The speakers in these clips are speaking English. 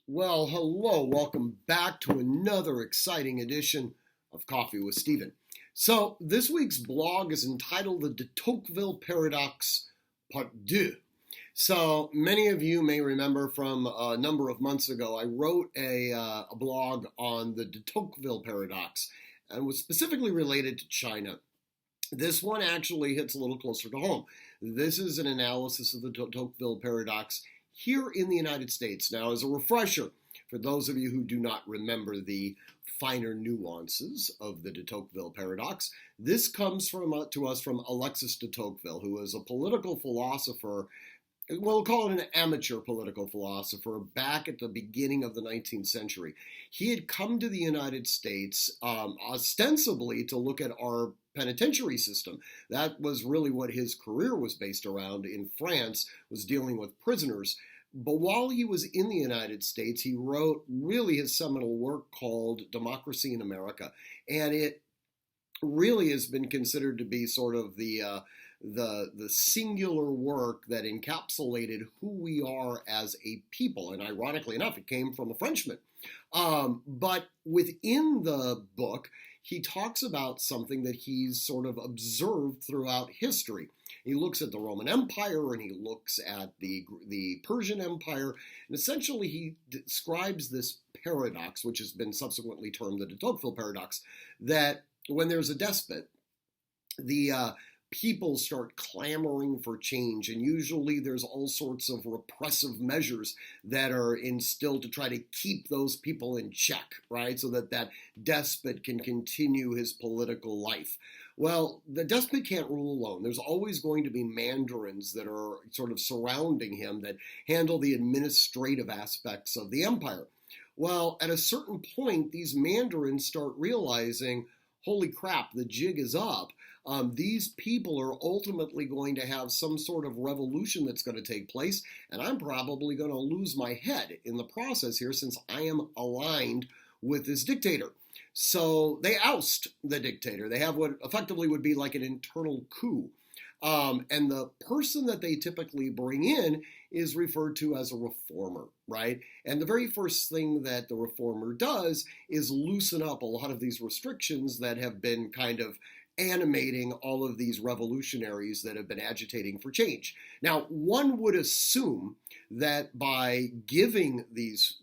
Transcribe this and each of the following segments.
Well, hello. Welcome back to another exciting edition of Coffee with Stephen. So, this week's blog is entitled The de Tocqueville Paradox, Part 2. So, many of you may remember from a number of months ago, I wrote a blog on the de Tocqueville paradox and was specifically related to China. This one actually hits a little closer to home. This is an analysis of the de Tocqueville paradox here in the United States. Now, as a refresher, for those of you who do not remember the finer nuances of the de Tocqueville paradox, this comes to us from Alexis de Tocqueville, who was a political philosopher. We'll call it an amateur political philosopher back at the beginning of the 19th century. He had come to the United States ostensibly to look at our penitentiary system. That was really what his career was based around in France, was dealing with prisoners. But while he was in the United States, he wrote really his seminal work called Democracy in America. And it really has been considered to be sort of the singular work that encapsulated who we are as a people. And ironically enough, it came from a Frenchman. But within the book, he talks about something that he's sort of observed throughout history. He looks at the Roman Empire and he looks at the Persian Empire, and essentially he describes this paradox, which has been subsequently termed the de Tocqueville paradox, that when there's a despot, the people start clamoring for change, and usually there's all sorts of repressive measures that are instilled to try to keep those people in check, right? So that that despot can continue his political life. Well, the despot can't rule alone. There's always going to be mandarins that are sort of surrounding him that handle the administrative aspects of the empire. Well, at a certain point, these mandarins start realizing, holy crap, the jig is up. These people are ultimately going to have some sort of revolution that's going to take place, and I'm probably going to lose my head in the process here since I am aligned with this dictator. So they oust the dictator. They have what effectively would be like an internal coup. And the person that they typically bring in is referred to as a reformer, right? And the very first thing that the reformer does is loosen up a lot of these restrictions that have been kind of animating all of these revolutionaries that have been agitating for change. Now, one would assume that by giving these,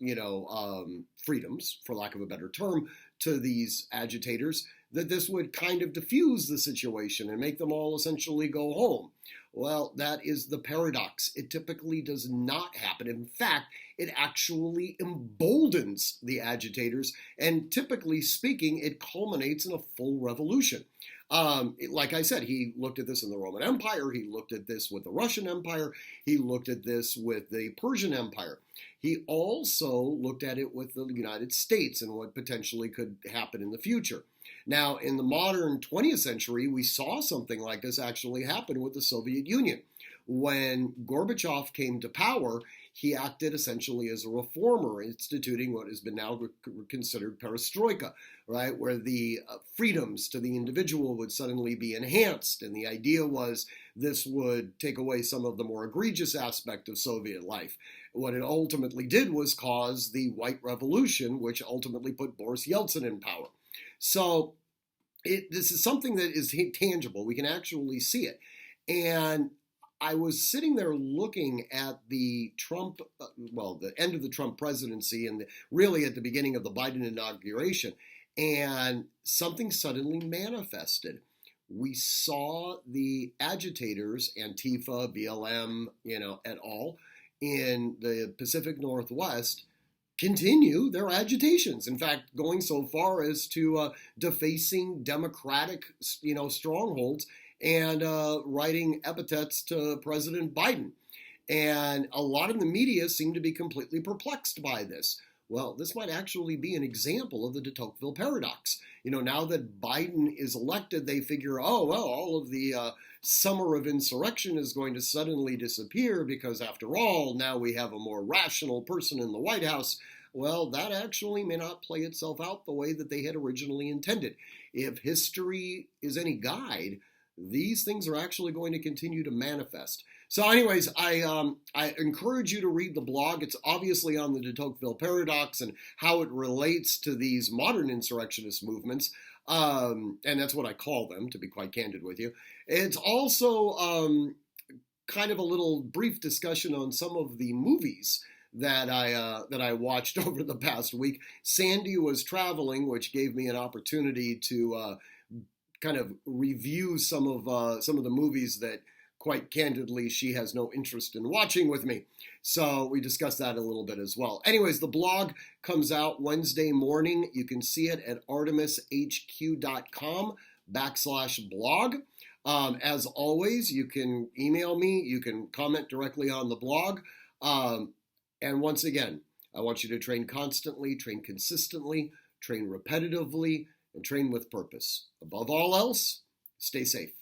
freedoms, for lack of a better term, to these agitators, that this would kind of diffuse the situation and make them all essentially go home. Well, that is the paradox. It typically does not happen. In fact, it actually emboldens the agitators, and typically speaking, it culminates in a full revolution. Like I said, he looked at this in the Roman Empire, he looked at this with the Russian Empire, he looked at this with the Persian Empire. He also looked at it with the United States and what potentially could happen in the future. Now, in the modern 20th century, we saw something like this actually happen with the Soviet Union. When Gorbachev came to power, he acted essentially as a reformer, instituting what has been now considered perestroika, right, where the freedoms to the individual would suddenly be enhanced. And the idea was this would take away some of the more egregious aspect of Soviet life. What it ultimately did was cause the White Revolution, which ultimately put Boris Yeltsin in power. So this is something that is tangible. We can actually see it. And I was sitting there looking at the Trump, the end of the Trump presidency and really at the beginning of the Biden inauguration, and something suddenly manifested. We saw the agitators, Antifa, BLM, et al., in the Pacific Northwest continue their agitations. In fact, going so far as to defacing democratic, strongholds and writing epithets to President Biden. And a lot of the media seem to be completely perplexed by this. Well, this might actually be an example of the de Tocqueville paradox. Now that Biden is elected, they figure, oh, well, all of the summer of insurrection is going to suddenly disappear because, after all, now we have a more rational person in the White House. Well, that actually may not play itself out the way that they had originally intended. If history is any guide, these things are actually going to continue to manifest. So, anyways, I encourage you to read the blog. It's obviously on the de Tocqueville paradox and how it relates to these modern insurrectionist movements. And that's what I call them, to be quite candid with you. It's also kind of a little brief discussion on some of the movies that I watched over the past week. Sandy was traveling, which gave me an opportunity to kind of review some of the movies that, quite candidly, she has no interest in watching with me. So we discussed that a little bit as well. Anyways, the blog comes out Wednesday morning. You can see it at artemishq.com/blog. As always, you can email me. You can comment directly on the blog. And once again, I want you to train constantly, train consistently, train repetitively, and train with purpose. Above all else, stay safe.